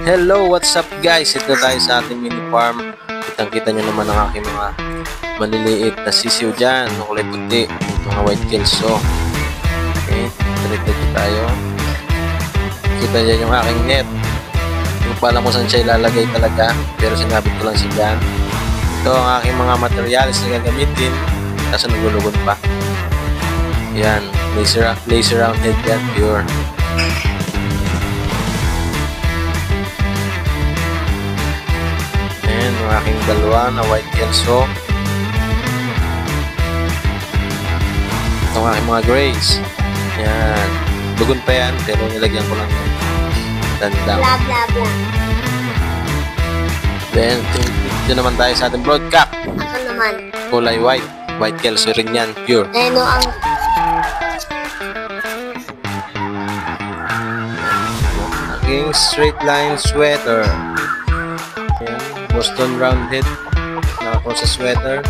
Hello, what's up guys? Ito tayo sa ating mini farm. Kitang-kita nyo naman ang aking mga maliliit na sisiw dyan. Kulay puti, mga white kelso. Okay, diretso tayo. Kita dyan yung aking net. Yung pala mo saan siya ilalagay talaga, pero sinabit ko lang siya dyan. Ito ang aking mga materials na gagamitin. Kaso naglulugon pa. Yan, laser rounded yan, pure. Yung aking dalawa na white kelso. Itong aking mga grays. Yan. Dugon pa yan, pero nilagyan ko lang yan. Dandang. Blah, blah, blah. Then, dito naman tayo sa ating broadcast. Ako naman. Kulay white. White kelso rin yan, pure. Ano ang... Aking straight line sweater. Yan. Boston roundhead. Nakapo sa sweater.